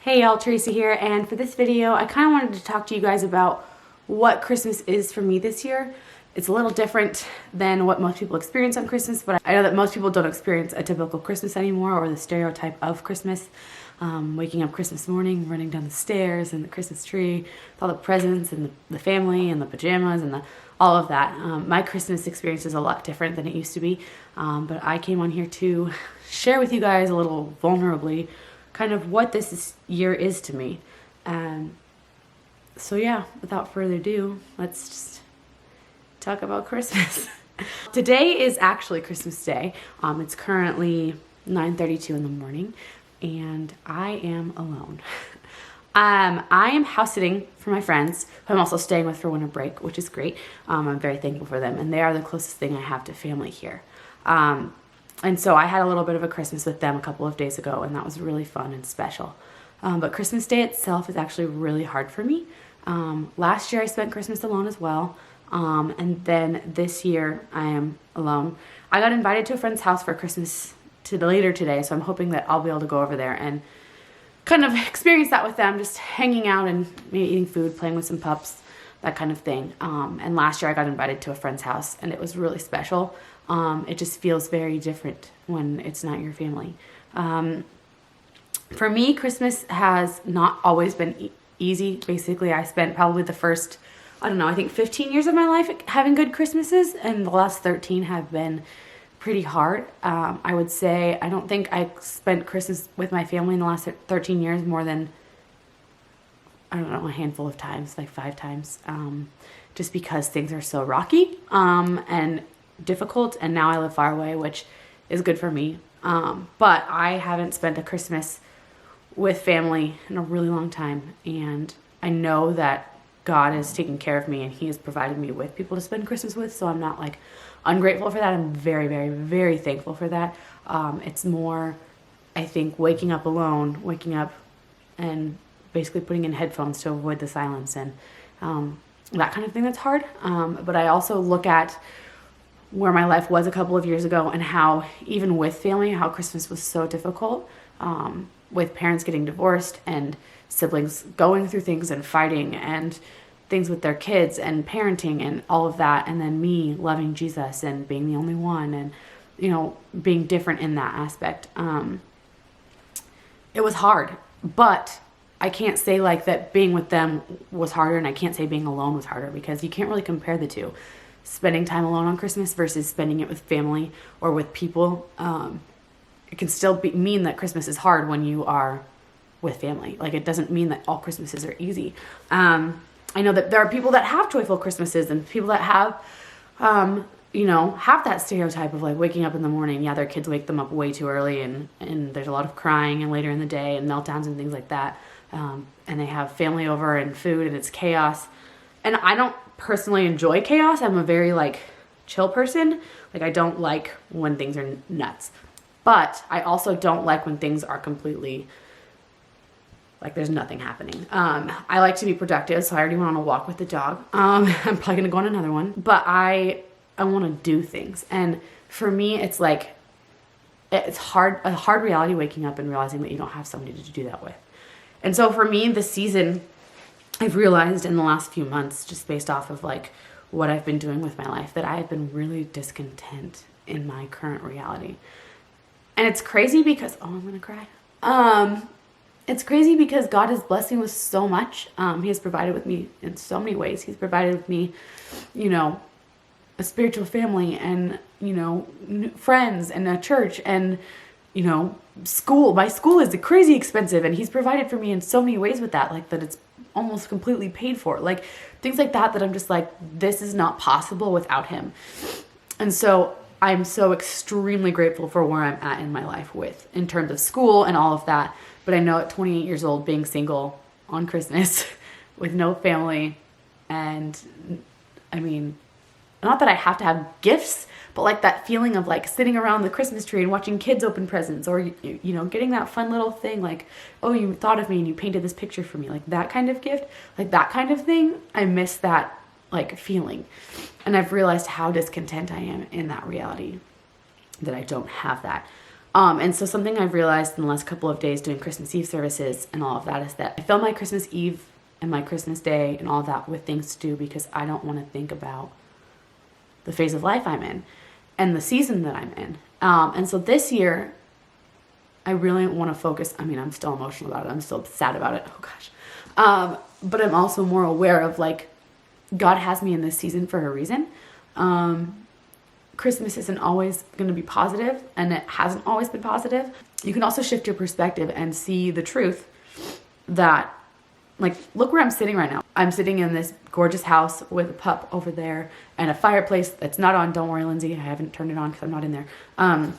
Hey y'all, Tracy here, and for this video I kind of wanted to talk to you guys about what Christmas is for me this year. It's a little different than what most people experience on Christmas, but I know that most people don't experience a typical Christmas anymore, or the stereotype of Christmas. Waking up Christmas morning, running down the stairs and the Christmas tree with all the presents and the family and the pajamas and all of that. My Christmas experience is a lot different than it used to be, but I came on here to share with you guys a little vulnerably kind of what this year is to me. So yeah, without further ado, let's just talk about Christmas. Today is actually Christmas Day. It's currently 9:32 in the morning and I am alone. I am house sitting for my friends who I'm also staying with for winter break, which is great. I'm very thankful for them, and they are the closest thing I have to family here. And so I had a little bit of a Christmas with them a couple of days ago, and that was really fun and special. But Christmas Day itself is actually really hard for me. Last year I spent Christmas alone as well, and then this year I am alone. I got invited to a friend's house for Christmas later today, so I'm hoping that I'll be able to go over there and kind of experience that with them, just hanging out and maybe eating food, playing with some pups, that kind of thing. And last year I got invited to a friend's house, and it was really special. It just feels very different when it's not your family. For me, Christmas has not always been easy. Basically, I spent probably the first, I think 15 years of my life having good Christmases, and the last 13 have been pretty hard. I would say I don't think I spent Christmas with my family in the last 13 years more than, a handful of times, like 5 times, just because things are so rocky and difficult, and now I live far away, which is good for me. But I haven't spent a Christmas with family in a really long time, and I know that God has taken care of me and He has provided me with people to spend Christmas with, so I'm not like ungrateful for that. I'm very, very, very thankful for that. It's more, I think, waking up alone, waking up and basically putting in headphones to avoid the silence and that kind of thing that's hard. But I also look at where my life was a couple of years ago and how, even with family, how Christmas was so difficult, with parents getting divorced and siblings going through things and fighting and things with their kids and parenting and all of that, and then me loving Jesus and being the only one and, being different in that aspect. It was hard, but I can't say like that being with them was harder, and I can't say being alone was harder, because you can't really compare the two. Spending time alone on Christmas versus spending it with family or with people, it can still mean that Christmas is hard when you are with family. Like, it doesn't mean that all Christmases are easy. I know that there are people that have joyful Christmases and people that have, have that stereotype of like waking up in the morning. Yeah, their kids wake them up way too early, and there's a lot of crying and later in the day and meltdowns and things like that. And they have family over and food, and it's chaos. And I don't personally enjoy chaos. I'm a very chill person. I don't like when things are nuts, but I also don't like when things are completely there's nothing happening. I like to be productive, so I already went on a walk with the dog. I'm probably gonna go on another one, but I want to do things. And for me, it's it's a hard reality, waking up and realizing that you don't have somebody to do that with. And so for me, this season, I've realized in the last few months, just based off of what I've been doing with my life, that I have been really discontent in my current reality. And it's crazy because, I'm gonna cry. It's crazy because God has blessed me with so much. He has provided with me in so many ways. He's provided with me, a spiritual family and, friends and a church and, school. My school is crazy expensive, and He's provided for me in so many ways with that, that it's almost completely paid for. Things like that I'm just this is not possible without Him. And so I'm so extremely grateful for where I'm at in my life in terms of school and all of that. But I know at 28 years old, being single on Christmas with no family, and not that I have to have gifts, but that feeling of sitting around the Christmas tree and watching kids open presents, or, getting that fun little thing oh, you thought of me and you painted this picture for me, that kind of gift, that kind of thing. I miss that feeling. And I've realized how discontent I am in that reality, that I don't have that. And so something I've realized in the last couple of days doing Christmas Eve services and all of that is that I fill my Christmas Eve and my Christmas Day and all of that with things to do because I don't want to think about the phase of life I'm in and the season that I'm in. And so this year, I really want to focus. I mean, I'm still emotional about it. I'm still sad about it. Oh gosh. But I'm also more aware of like, God has me in this season for a reason. Christmas isn't always going to be positive, and it hasn't always been positive. You can also shift your perspective and see the truth that, like, look where I'm sitting right now. I'm sitting in this gorgeous house with a pup over there and a fireplace that's not on. Don't worry, Lindsay, I haven't turned it on because I'm not in there. And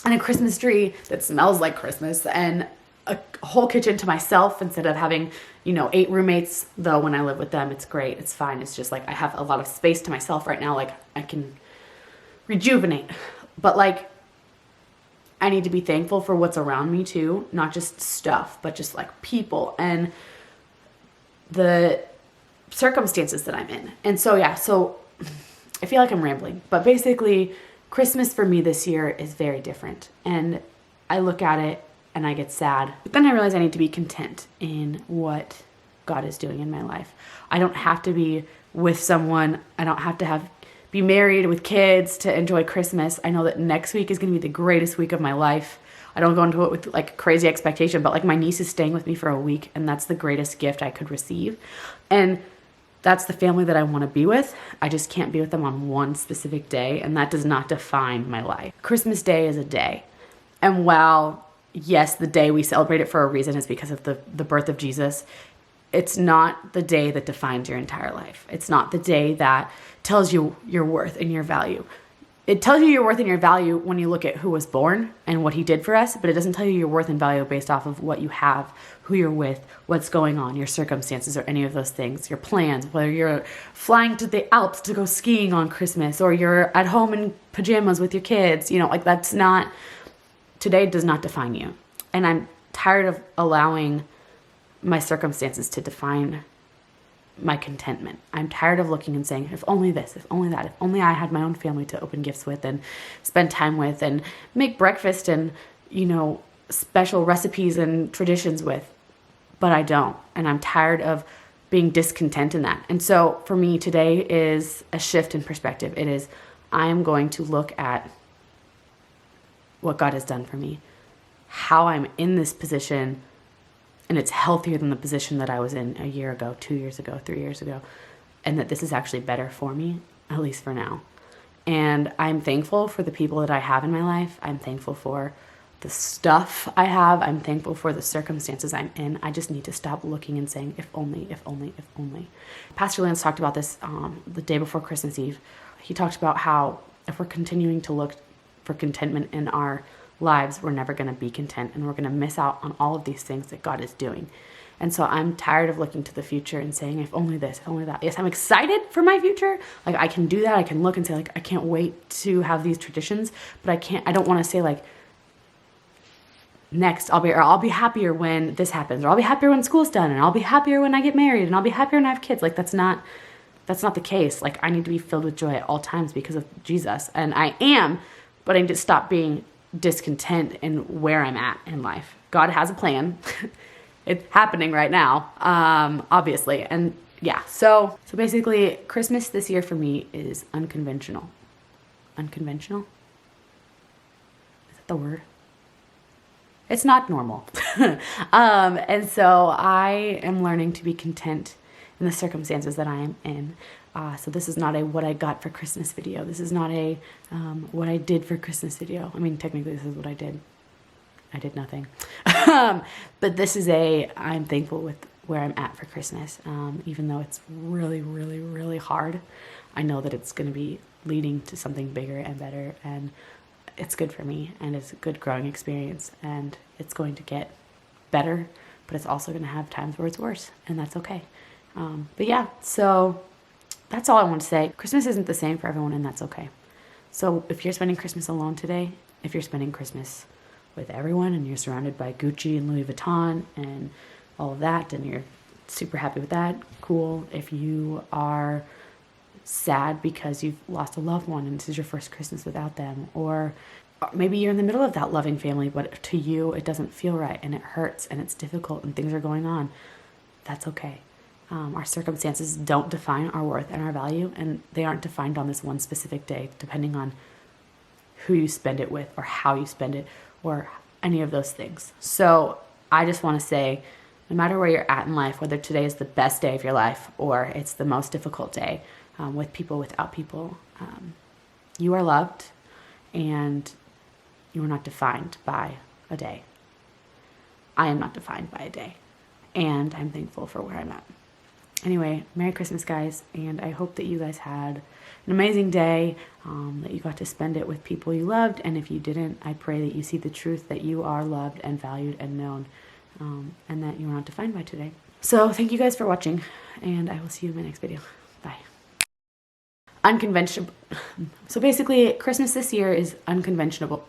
a Christmas tree that smells like Christmas, and a whole kitchen to myself instead of having, 8 roommates. Though when I live with them, it's great. It's fine. It's just like I have a lot of space to myself right now. Like I can rejuvenate. But like I need to be thankful for what's around me too. Not just stuff, but just like people and the circumstances that I'm in. And so, yeah, so I feel like I'm rambling. But basically, Christmas for me this year is very different. And I look at it and I get sad. But then I realize I need to be content in what God is doing in my life. I don't have to be with someone. I don't have to be married with kids to enjoy Christmas. I know that next week is going to be the greatest week of my life. I don't go into it with like crazy expectation, but like my niece is staying with me for a week, and that's the greatest gift I could receive. And that's the family that I want to be with. I just can't be with them on one specific day, and that does not define my life. Christmas Day is a day. And while, yes, the day we celebrate it for a reason is because of the birth of Jesus, it's not the day that defines your entire life. It's not the day that tells you your worth and your value. It tells you your worth and your value when you look at who was born and what he did for us, but it doesn't tell you your worth and value based off of what you have, who you're with, what's going on, your circumstances, or any of those things, your plans, whether you're flying to the Alps to go skiing on Christmas or you're at home in pajamas with your kids. Today does not define you. And I'm tired of allowing my circumstances to define my contentment. I'm tired of looking and saying, if only this, if only that, if only I had my own family to open gifts with and spend time with and make breakfast and, special recipes and traditions with. But I don't. And I'm tired of being discontent in that. And so for me, today is a shift in perspective. It is, I am going to look at what God has done for me, how I'm in this position, and it's healthier than the position that I was in a year ago, 2 years ago, 3 years ago, and that this is actually better for me, at least for now. And I'm thankful for the people that I have in my life. I'm thankful for the stuff I have. I'm thankful for the circumstances I'm in. I just need to stop looking and saying, if only, if only, if only. Pastor Lance talked about this the day before Christmas Eve. He talked about how if we're continuing to look for contentment in our lives, we're never going to be content, and we're going to miss out on all of these things that God is doing. And so I'm tired of looking to the future and saying, if only this, if only that. Yes, I'm excited for my future. Like I can do that. I can look and say, like, I can't wait to have these traditions, but I don't want to say like, next I'll be happier when this happens, or I'll be happier when school's done, and I'll be happier when I get married, and I'll be happier when I have kids. Like that's not the case. Like I need to be filled with joy at all times because of Jesus. And I am, but I need to stop being discontent in where I'm at in life. God has a plan. It's happening right now, obviously. And yeah, so basically Christmas this year for me is unconventional. Unconventional? Is that the word? It's not normal. And so I am learning to be content in the circumstances that I am in. So this is not a what I got for Christmas video. This is not a what I did for Christmas video. I mean, technically this is what I did. I did nothing. But this is I'm thankful with where I'm at for Christmas. Even though it's really, really, really hard, I know that it's going to be leading to something bigger and better. And it's good for me, and it's a good growing experience, and it's going to get better, but it's also going to have times where it's worse, and that's okay. But yeah, so that's all I want to say. Christmas isn't the same for everyone, and that's okay. So if you're spending Christmas alone today, if you're spending Christmas with everyone and you're surrounded by Gucci and Louis Vuitton and all of that, and you're super happy with that, cool. If you are sad because you've lost a loved one and this is your first Christmas without them, or maybe you're in the middle of that loving family, but to you, it doesn't feel right and it hurts and it's difficult and things are going on. That's okay. Our circumstances don't define our worth and our value, and they aren't defined on this one specific day, depending on who you spend it with or how you spend it or any of those things. So I just want to say, no matter where you're at in life, whether today is the best day of your life or it's the most difficult day, with people, without people, you are loved and you are not defined by a day. I am not defined by a day, and I'm thankful for where I'm at. Anyway, Merry Christmas, guys, and I hope that you guys had an amazing day, that you got to spend it with people you loved, and if you didn't, I pray that you see the truth that you are loved and valued and known, and that you are not defined by today. So thank you guys for watching, and I will see you in my next video. Bye. Unconventional. So basically, Christmas this year is unconventional.